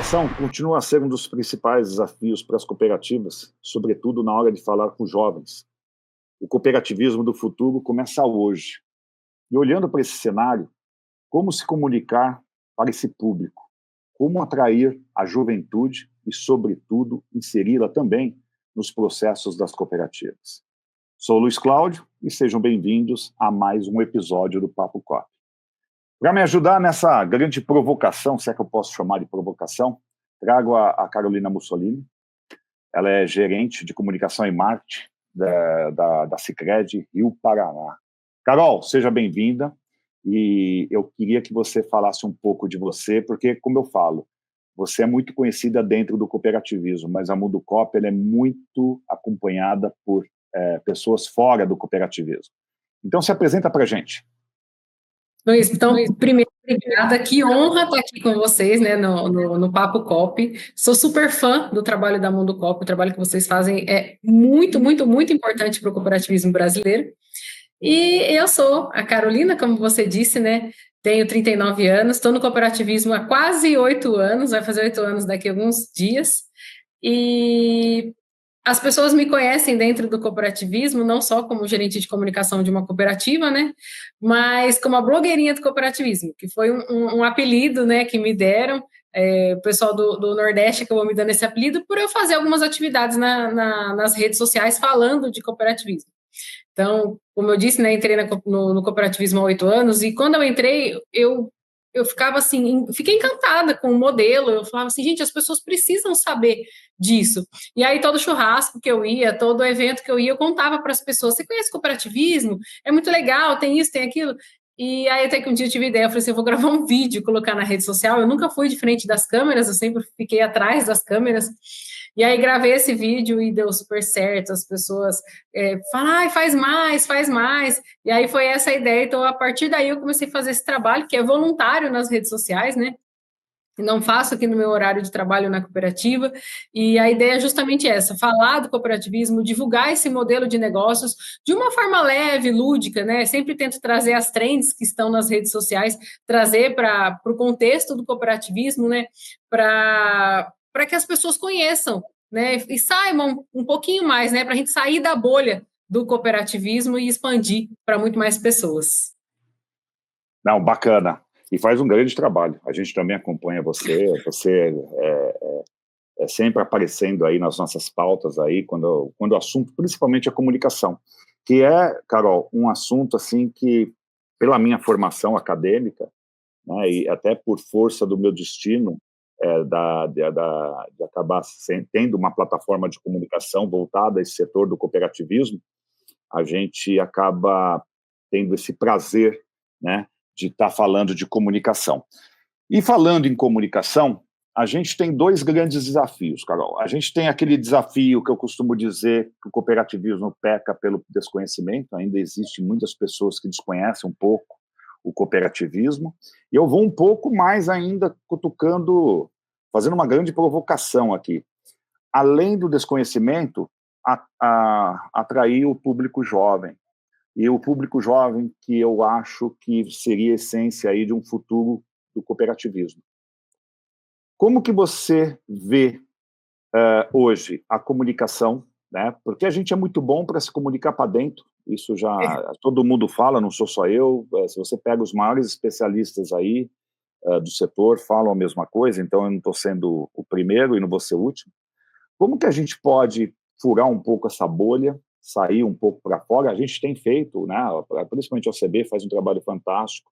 comunicação continua a ser um dos principais desafios para as cooperativas, sobretudo na hora de falar com jovens. O cooperativismo do futuro começa hoje. E olhando para esse cenário, como se comunicar para esse público? Como atrair a juventude e, sobretudo, inseri-la também nos processos das cooperativas? Sou Luiz Cláudio e sejam bem-vindos a mais um episódio do Papo Coop. Para me ajudar nessa grande provocação, se é que eu posso chamar de provocação, trago a Carolina Mussolini. Ela é gerente de comunicação e marketing da Sicredi Rio Paraná. Carol, seja bem-vinda e eu queria que você falasse um pouco de você, porque, como eu falo, você é muito conhecida dentro do cooperativismo, mas a Mundo Coop ela é muito acompanhada por pessoas fora do cooperativismo. Então, se apresenta para a gente. Luiz, então, primeiro, obrigada, que honra estar aqui com vocês, né, no Papo Coop. Sou super fã do trabalho da Mundo Coop, o trabalho que vocês fazem é muito, muito, muito importante para o cooperativismo brasileiro. E eu sou a Carolina, como você disse, né, tenho 39 anos, estou no cooperativismo há quase 8 anos, vai fazer 8 anos daqui a alguns dias, e as pessoas me conhecem dentro do cooperativismo, não só como gerente de comunicação de uma cooperativa, né, mas como a blogueirinha do cooperativismo, que foi um apelido, né, que me deram. O pessoal do Nordeste acabou me dando esse apelido por eu fazer algumas atividades nas redes sociais falando de cooperativismo. Então, como eu disse, né, entrei no cooperativismo há 8 anos, e quando eu entrei, eu ficava assim, fiquei encantada com o modelo, eu falava assim, gente, as pessoas precisam saber disso. E aí todo churrasco que eu ia, todo evento que eu ia, eu contava para as pessoas, você conhece cooperativismo? É muito legal, tem isso, tem aquilo. E aí até que um dia eu tive ideia, eu falei assim, eu vou gravar um vídeo, colocar na rede social, eu nunca fui de frente das câmeras, eu sempre fiquei atrás das câmeras, e aí gravei esse vídeo e deu super certo, as pessoas falam, faz mais, faz mais. E aí foi essa a ideia, então a partir daí eu comecei a fazer esse trabalho, que é voluntário nas redes sociais, né? Não faço aqui no meu horário de trabalho na cooperativa, e a ideia é justamente essa, falar do cooperativismo, divulgar esse modelo de negócios de uma forma leve, lúdica, né? Sempre tento trazer as trends que estão nas redes sociais, trazer para o contexto do cooperativismo, né? Para que as pessoas conheçam, né? E saibam um pouquinho mais, né? Para a gente sair da bolha do cooperativismo e expandir para muito mais pessoas. Não, bacana. E faz um grande trabalho. A gente também acompanha você é sempre aparecendo aí nas nossas pautas aí, quando o assunto, principalmente a comunicação, que é, Carol, um assunto assim que, pela minha formação acadêmica, né, e até por força do meu destino, de acabar tendo uma plataforma de comunicação voltada a esse setor do cooperativismo, a gente acaba tendo esse prazer, né, de estar falando de comunicação. E falando em comunicação, a gente tem 2 grandes desafios, Carol. A gente tem aquele desafio que eu costumo dizer que o cooperativismo peca pelo desconhecimento, ainda existem muitas pessoas que desconhecem um pouco o cooperativismo, e eu vou um pouco mais ainda cutucando, fazendo uma grande provocação aqui. Além do desconhecimento, atrair o público jovem. E o público jovem que eu acho que seria a essência aí de um futuro do cooperativismo. Como que você vê hoje a comunicação, né? Porque a gente é muito bom para se comunicar para dentro, isso já todo mundo fala, não sou só eu, se você pega os maiores especialistas aí do setor, falam a mesma coisa, então eu não estou sendo o primeiro e não vou ser o último. Como que a gente pode furar um pouco essa bolha, sair um pouco para fora? A gente tem feito, né? Principalmente a OCB faz um trabalho fantástico,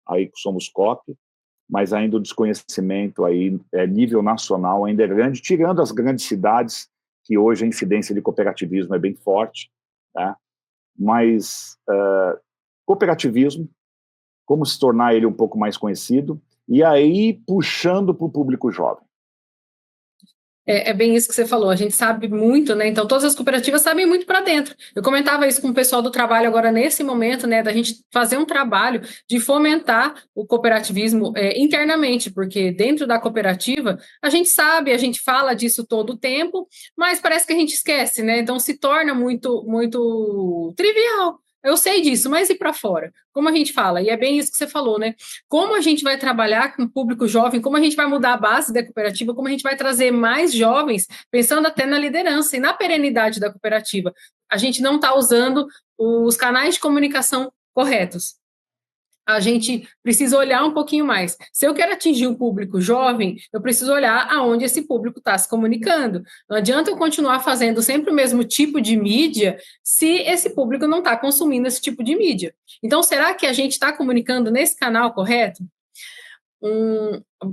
aí que somos COP, mas ainda o desconhecimento aí, nível nacional ainda é grande, tirando as grandes cidades, que hoje a incidência de cooperativismo é bem forte, né? Mas cooperativismo, como se tornar ele um pouco mais conhecido, e aí puxando para o público jovem. É bem isso que você falou, a gente sabe muito, né? Então, todas as cooperativas sabem muito para dentro. Eu comentava isso com o pessoal do trabalho agora, nesse momento, né? Da gente fazer um trabalho de fomentar o cooperativismo internamente, porque dentro da cooperativa, a gente sabe, a gente fala disso todo o tempo, mas parece que a gente esquece, né? Então, se torna muito, muito trivial. Eu sei disso, mas e para fora? Como a gente fala? E é bem isso que você falou, né? Como a gente vai trabalhar com o público jovem, como a gente vai mudar a base da cooperativa, como a gente vai trazer mais jovens, pensando até na liderança e na perenidade da cooperativa. A gente não está usando os canais de comunicação corretos. A gente precisa olhar um pouquinho mais. Se eu quero atingir um público jovem, eu preciso olhar aonde esse público está se comunicando. Não adianta eu continuar fazendo sempre o mesmo tipo de mídia se esse público não está consumindo esse tipo de mídia. Então, será que a gente está comunicando nesse canal correto?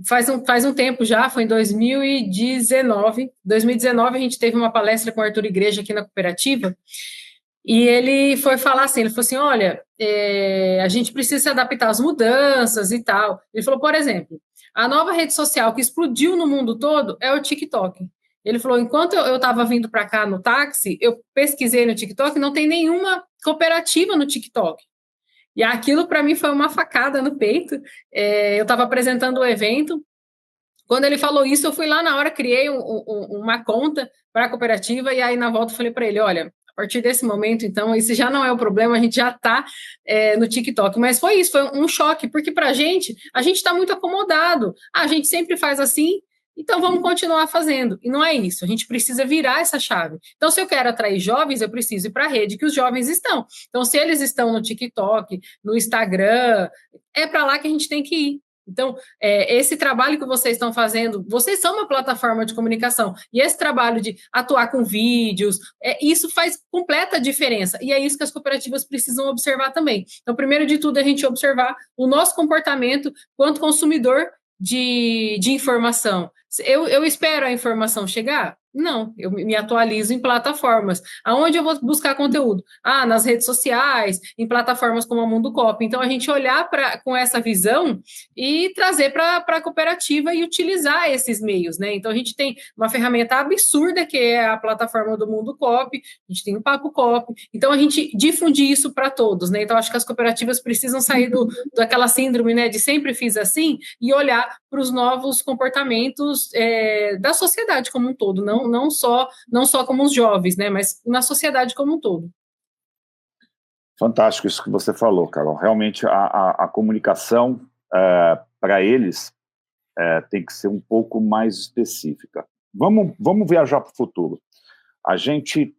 Faz um tempo já, foi em 2019. 2019 a gente teve uma palestra com o Arthur Igreja aqui na cooperativa, e ele foi falar assim, ele falou assim, olha, a gente precisa se adaptar às mudanças e tal. Ele falou, por exemplo, a nova rede social que explodiu no mundo todo é o TikTok. Ele falou, enquanto eu estava vindo para cá no táxi, eu pesquisei no TikTok, não tem nenhuma cooperativa no TikTok. E aquilo para mim foi uma facada no peito. Eu estava apresentando o evento. Quando ele falou isso, eu fui lá na hora, criei uma conta para a cooperativa, e aí na volta eu falei para ele, olha, a partir desse momento, então, esse já não é o problema, a gente já está no TikTok. Mas foi isso, foi um choque, porque para a gente está muito acomodado. A gente sempre faz assim, então vamos continuar fazendo. E não é isso, a gente precisa virar essa chave. Então, se eu quero atrair jovens, eu preciso ir para a rede que os jovens estão. Então, se eles estão no TikTok, no Instagram, é para lá que a gente tem que ir. Então, esse trabalho que vocês estão fazendo, vocês são uma plataforma de comunicação, e esse trabalho de atuar com vídeos, isso faz completa diferença, e é isso que as cooperativas precisam observar também. Então, primeiro de tudo, a gente observar o nosso comportamento quanto consumidor de informação. Eu espero a informação chegar? Não, eu me atualizo em plataformas. Aonde eu vou buscar conteúdo? Nas redes sociais, em plataformas como a Mundo Cop. Então, a gente olhar com essa visão e trazer para a cooperativa e utilizar esses meios, né? Então, a gente tem uma ferramenta absurda, que é a plataforma do Mundo Cop, a gente tem o Papo Cop. Então, a gente difundir isso para todos, né? Então, acho que as cooperativas precisam sair daquela síndrome, né, de sempre fiz assim, e olhar para os novos comportamentos da sociedade como um todo, não só como os jovens, né, mas na sociedade como um todo. Fantástico isso que você falou, Carol. Realmente a comunicação para eles tem que ser um pouco mais específica. Vamos viajar para o futuro. A gente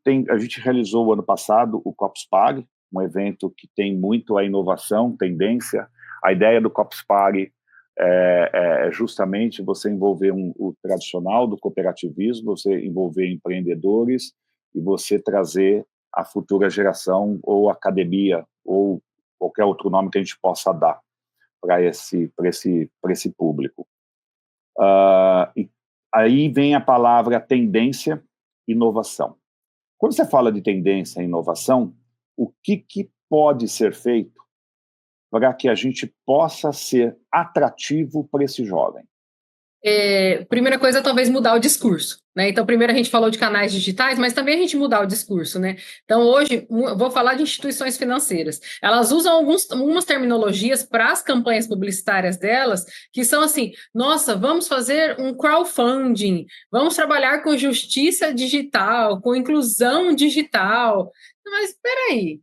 realizou o ano passado o CopsPag, um evento que tem muito a inovação, tendência. A ideia do CopsPag é justamente você envolver o tradicional do cooperativismo, você envolver empreendedores e você trazer a futura geração, ou academia, ou qualquer outro nome que a gente possa dar para esse público. E aí vem a palavra tendência, inovação. Quando você fala de tendência e inovação, o que pode ser feito para que a gente possa ser atrativo para esse jovem? Primeira coisa, talvez mudar o discurso, né? Então, primeiro a gente falou de canais digitais, mas também a gente mudar o discurso, né? Então, hoje, vou falar de instituições financeiras. Elas usam algumas terminologias para as campanhas publicitárias delas, que são assim, nossa, vamos fazer um crowdfunding, vamos trabalhar com justiça digital, com inclusão digital. Mas, espera aí.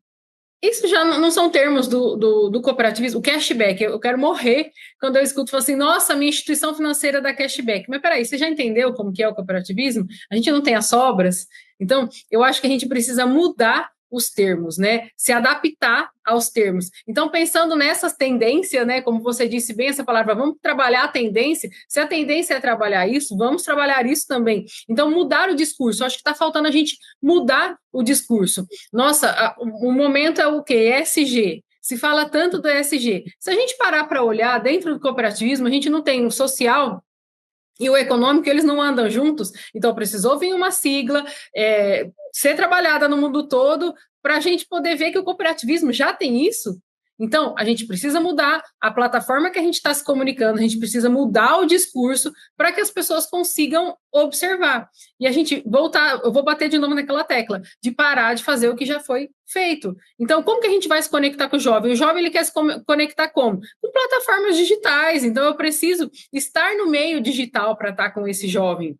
Isso já não são termos do cooperativismo. O cashback, eu quero morrer quando eu escuto assim, nossa, minha instituição financeira dá cashback. Mas peraí, você já entendeu como que é o cooperativismo? A gente não tem as sobras? Então, eu acho que a gente precisa mudar os termos, né? Se adaptar aos termos. Então, pensando nessas tendências, né? Como você disse bem essa palavra, vamos trabalhar a tendência. Se a tendência é trabalhar isso, vamos trabalhar isso também. Então, mudar o discurso. Eu acho que está faltando a gente mudar o discurso. Nossa, o momento é o quê? ESG. Se fala tanto do ESG. Se a gente parar para olhar dentro do cooperativismo, a gente não tem o social e o econômico, eles não andam juntos, então precisou vir uma sigla, ser trabalhada no mundo todo, para a gente poder ver que o cooperativismo já tem isso. Então, a gente precisa mudar a plataforma que a gente está se comunicando, a gente precisa mudar o discurso para que as pessoas consigam observar. E a gente eu vou bater de novo naquela tecla, de parar de fazer o que já foi feito. Então, como que a gente vai se conectar com o jovem? O jovem, ele quer se conectar como? Com plataformas digitais. Então, eu preciso estar no meio digital para estar com esse jovem.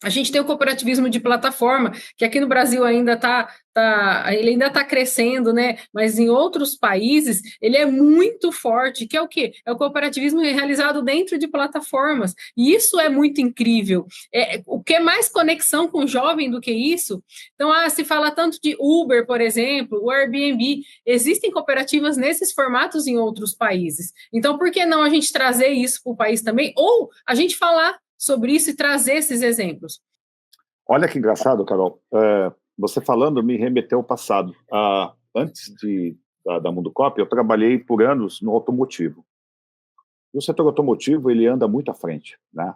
A gente tem o cooperativismo de plataforma, que aqui no Brasil ainda ele ainda está crescendo, né? Mas em outros países ele é muito forte, que é o quê? É o cooperativismo realizado dentro de plataformas. E isso é muito incrível. O que é mais conexão com o jovem do que isso? Então, se fala tanto de Uber, por exemplo, o Airbnb. Existem cooperativas nesses formatos em outros países. Então, por que não a gente trazer isso para o país também? Ou a gente falar sobre isso e trazer esses exemplos. Olha que engraçado, Carol. Você falando me remeteu ao passado. Antes da Mundo Cop, eu trabalhei por anos no automotivo. E o setor automotivo, ele anda muito à frente, né?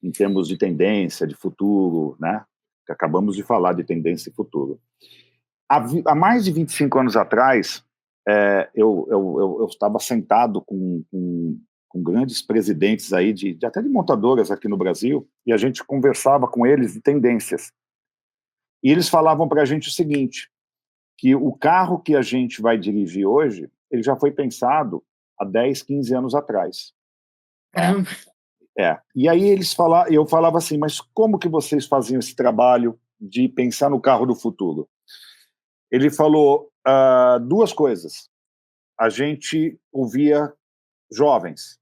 Em termos de tendência, de futuro, né? Que acabamos de falar de tendência e futuro. Há mais de 25 anos atrás, eu estava sentado com grandes presidentes aí até de montadoras aqui no Brasil, e a gente conversava com eles de tendências. E eles falavam para a gente o seguinte, que o carro que a gente vai dirigir hoje, ele já foi pensado há 10, 15 anos atrás. Caramba! E aí eu falava assim, mas como que vocês faziam esse trabalho de pensar no carro do futuro? Ele falou duas coisas. A gente ouvia jovens,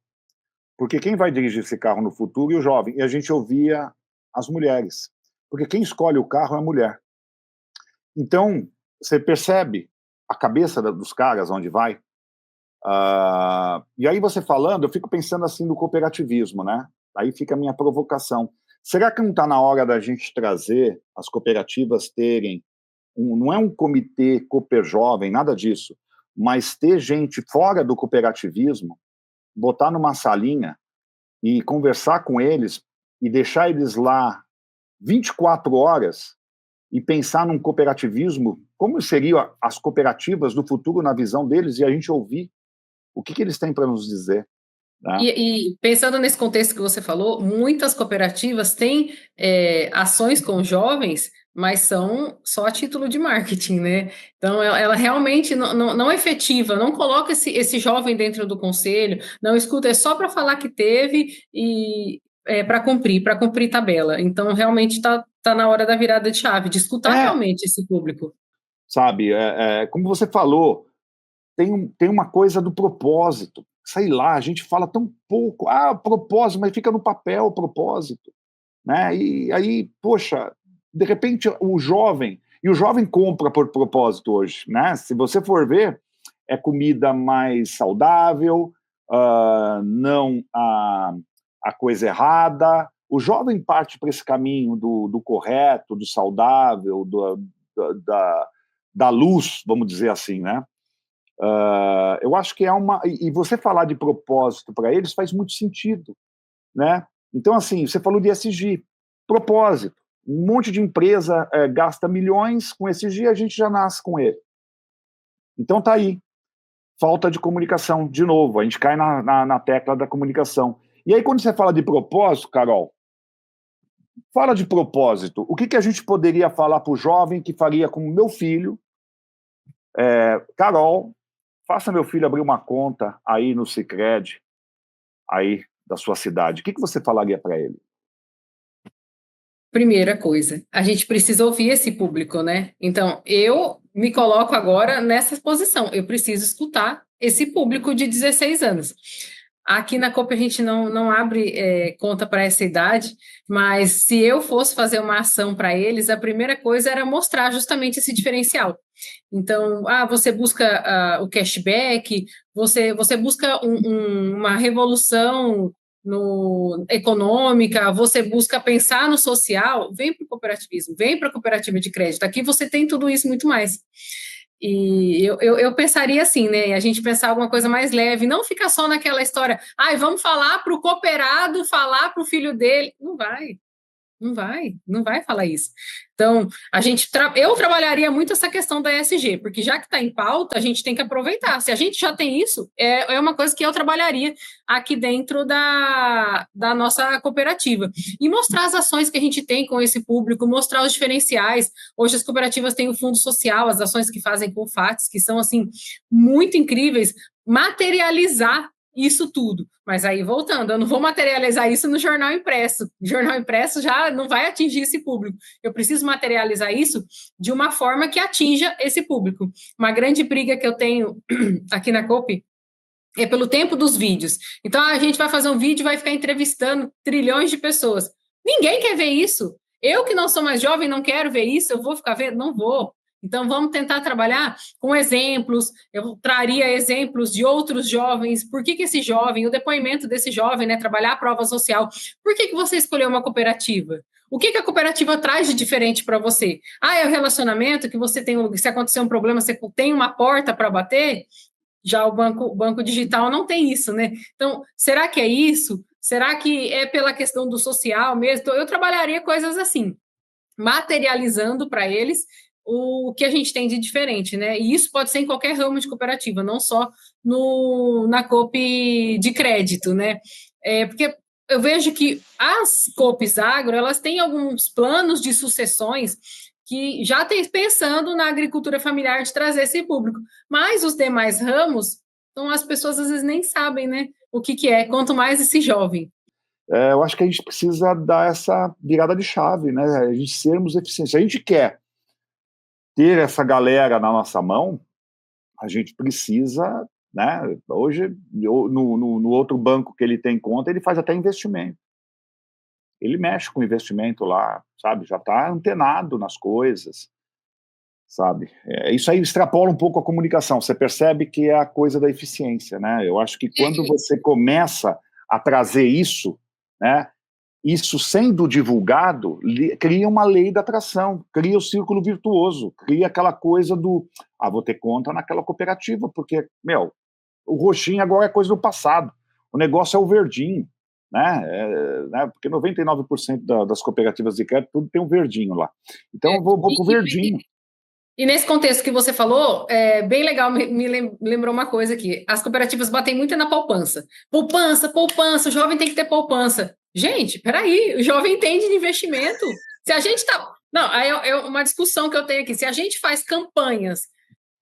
porque quem vai dirigir esse carro no futuro é o jovem, e a gente ouvia as mulheres, porque quem escolhe o carro é a mulher. Então, você percebe a cabeça dos caras, onde vai. E aí você falando, eu fico pensando assim no cooperativismo, né? Aí fica a minha provocação. Será que não está na hora da gente trazer as cooperativas terem, não é um comitê Cooper Jovem, nada disso, mas ter gente fora do cooperativismo, botar numa salinha e conversar com eles e deixar eles lá 24 horas e pensar num cooperativismo, como seriam as cooperativas do futuro na visão deles, e a gente ouvir o que eles têm para nos dizer. Né? E pensando nesse contexto que você falou, muitas cooperativas têm ações com jovens, mas são só a título de marketing, né? Então, ela realmente não é efetiva, não coloca esse jovem dentro do conselho, não escuta, é só para falar que teve e para cumprir tabela. Então, realmente está na hora da virada de chave, de escutar realmente esse público. Sabe, como você falou, tem uma coisa do propósito. Sei lá, a gente fala tão pouco, propósito, mas fica no papel o propósito. Né? E aí, poxa, de repente o jovem compra por propósito hoje, né? Se você for ver, é comida mais saudável, não a coisa errada. O jovem parte para esse caminho do correto, do saudável, da luz, vamos dizer assim, né? Eu acho que e você falar de propósito para eles faz muito sentido, né? Então, assim, você falou de ESG, propósito. Um monte de empresa gasta milhões com ESG, a gente já nasce com ele. Então, tá aí. Falta de comunicação, de novo, a gente cai na tecla da comunicação. E aí, quando você fala de propósito, Carol, fala de propósito. O que a gente poderia falar para o jovem que faria com o meu filho? Carol, faça meu filho abrir uma conta aí no Sicredi, aí da sua cidade. O que você falaria para ele? Primeira coisa, a gente precisa ouvir esse público, né? Então, eu me coloco agora nessa posição. Eu preciso escutar esse público de 16 anos. Aqui na Copa a gente não abre conta para essa idade, mas se eu fosse fazer uma ação para eles, a primeira coisa era mostrar justamente esse diferencial. Então, você busca o cashback, você busca uma revolução econômica, você busca pensar no social, vem para o cooperativismo, vem para a cooperativa de crédito. Aqui você tem tudo isso muito mais. E eu pensaria assim, né? A gente pensar alguma coisa mais leve, não ficar só naquela história, vamos falar para o cooperado, falar para o filho dele. Não vai falar isso. Então, eu trabalharia muito essa questão da ESG, porque já que está em pauta, a gente tem que aproveitar. Se a gente já tem isso, é uma coisa que eu trabalharia aqui dentro da nossa cooperativa. E mostrar as ações que a gente tem com esse público, mostrar os diferenciais. Hoje as cooperativas têm o fundo social, as ações que fazem com o FATS, que são, assim, muito incríveis. Materializar isso tudo. Mas aí, voltando, eu não vou materializar isso no jornal impresso. O jornal impresso já não vai atingir esse público. Eu preciso materializar isso de uma forma que atinja esse público. Uma grande briga que eu tenho aqui na Coop é pelo tempo dos vídeos. Então, a gente vai fazer um vídeo e vai ficar entrevistando trilhões de pessoas. Ninguém quer ver isso. Eu, que não sou mais jovem, não quero ver isso, eu vou ficar vendo? Não vou. Então, vamos tentar trabalhar com exemplos. Eu traria exemplos de outros jovens. Por que esse jovem, o depoimento desse jovem, né, trabalhar a prova social. Por que você escolheu uma cooperativa? O que a cooperativa traz de diferente para você? Ah, é o relacionamento que você tem, se acontecer um problema, você tem uma porta para bater? Já o banco digital não tem isso, né? Então, será que é isso? Será que é pela questão do social mesmo? Então, eu trabalharia coisas assim, materializando para eles o que a gente tem de diferente, né? E isso pode ser em qualquer ramo de cooperativa, não só na Coop de crédito, né? Porque eu vejo que as Coops Agro, elas têm alguns planos de sucessões que já tem pensando na agricultura familiar de trazer esse público. Mas os demais ramos, então as pessoas às vezes nem sabem, né, o que é, quanto mais esse jovem. Eu acho que a gente precisa dar essa virada de chave, né? A gente sermos eficientes. Se a gente quer ter essa galera na nossa mão, a gente precisa, né? Hoje, no outro banco que ele tem conta, ele faz até investimento. Ele mexe com investimento lá, sabe? Já está antenado nas coisas, sabe? Isso aí extrapola um pouco a comunicação. Você percebe que é a coisa da eficiência, né? Eu acho que quando você começa a trazer isso, né? Isso sendo divulgado, cria uma lei da atração, cria o círculo virtuoso, cria aquela coisa do, vou ter conta naquela cooperativa, porque, o roxinho agora é coisa do passado, o negócio é o verdinho, né? Porque 99% das cooperativas de crédito, tudo tem um verdinho lá. Então, eu vou pro verdinho. E nesse contexto que você falou, bem legal, me lembrou uma coisa aqui. As cooperativas batem muito na poupança. Poupança, poupança, o jovem tem que ter poupança. Gente, peraí, o jovem entende de investimento. Se a gente tá... Não, aí é uma discussão que eu tenho aqui. Se a gente faz campanhas,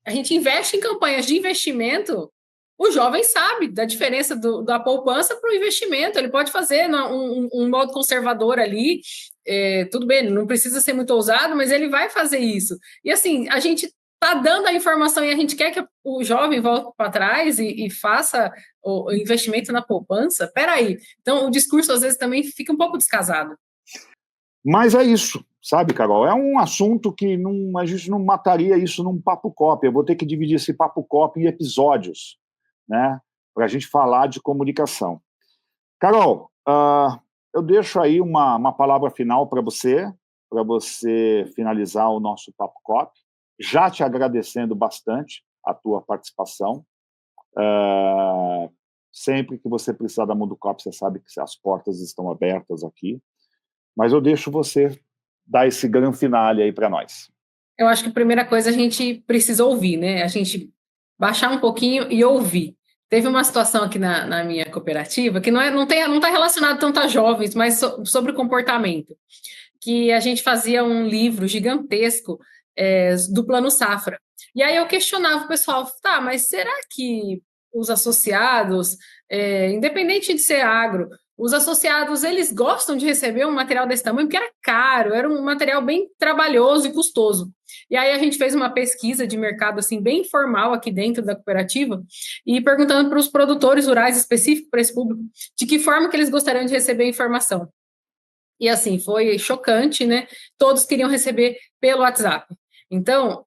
a gente investe em campanhas de investimento, o jovem sabe da diferença da poupança para o investimento. Ele pode fazer um modo conservador ali, tudo bem, não precisa ser muito ousado, mas ele vai fazer isso. E assim, a gente está dando a informação e a gente quer que o jovem volte para trás e faça o investimento na poupança. Peraí. Então, o discurso às vezes também fica um pouco descasado. Mas é isso, sabe, Carol? É um assunto que a gente não mataria isso num papo copy. Eu vou ter que dividir esse papo copy em episódios, né, para a gente falar de comunicação. Carol, eu deixo aí uma palavra final para você finalizar o nosso Papo Cop, já te agradecendo bastante a tua participação. Sempre que você precisar da Mundo Cop, você sabe que as portas estão abertas aqui, mas eu deixo você dar esse grande finale aí para nós. Eu acho que a primeira coisa a gente precisa ouvir, né? A gente baixar um pouquinho e ouvir. Teve uma situação aqui na minha cooperativa que não está relacionado tanto a jovens, mas sobre comportamento, que a gente fazia um livro gigantesco do Plano Safra. E aí eu questionava o pessoal, tá, mas será que os associados, independente de ser agro, os associados, eles gostam de receber um material desse tamanho, porque era caro, era um material bem trabalhoso e custoso. E aí a gente fez uma pesquisa de mercado, assim, bem informal aqui dentro da cooperativa, e perguntando para os produtores rurais específicos para esse público, de que forma que eles gostariam de receber a informação. E assim, foi chocante, né? Todos queriam receber pelo WhatsApp. Então,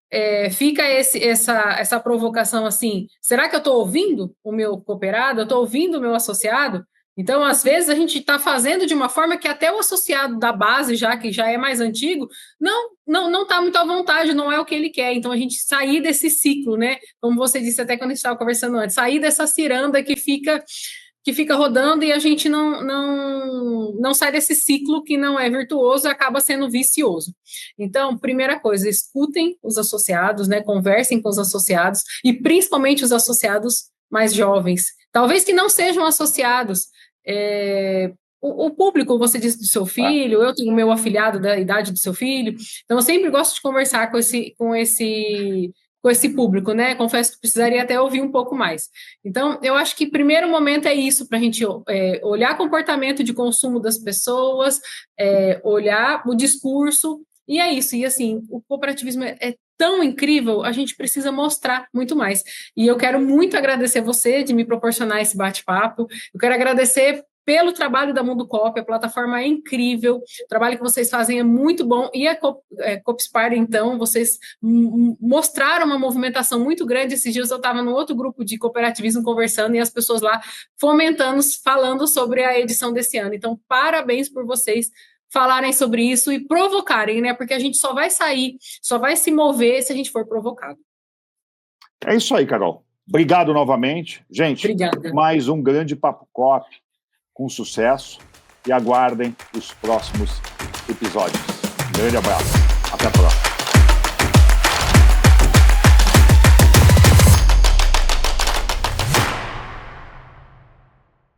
fica essa provocação assim, será que eu estou ouvindo o meu cooperado? Eu estou ouvindo o meu associado? Então, às vezes, a gente está fazendo de uma forma que até o associado da base, que já é mais antigo, não está muito à vontade, não é o que ele quer. Então, a gente sair desse ciclo, né? Como você disse até quando a gente estava conversando antes, sair dessa ciranda que fica rodando e a gente não sai desse ciclo que não é virtuoso e acaba sendo vicioso. Então, primeira coisa, escutem os associados, né? Conversem com os associados e principalmente os associados mais jovens. Talvez que não sejam associados. O público, você disse do seu filho, eu tenho o meu afilhado da idade do seu filho, então eu sempre gosto de conversar com com esse público, né? Confesso que precisaria até ouvir um pouco mais. Então, eu acho que o primeiro momento é isso, para a gente olhar o comportamento de consumo das pessoas, olhar o discurso, e é isso. E assim, o cooperativismo é tão incrível, a gente precisa mostrar muito mais. E eu quero muito agradecer você de me proporcionar esse bate-papo. Eu quero agradecer pelo trabalho da Mundo Coop, a plataforma é incrível, o trabalho que vocês fazem é muito bom, e a Coopspire, então, vocês mostraram uma movimentação muito grande. Esses dias eu estava no outro grupo de cooperativismo conversando, e as pessoas lá fomentando, falando sobre a edição desse ano. Então, parabéns por vocês falarem sobre isso e provocarem, né? Porque a gente só vai sair, só vai se mover se a gente for provocado. É isso aí, Carol. Obrigado novamente. Gente, obrigada. Mais um grande Papo Coop com sucesso, e aguardem os próximos episódios. Um grande abraço. Até a próxima.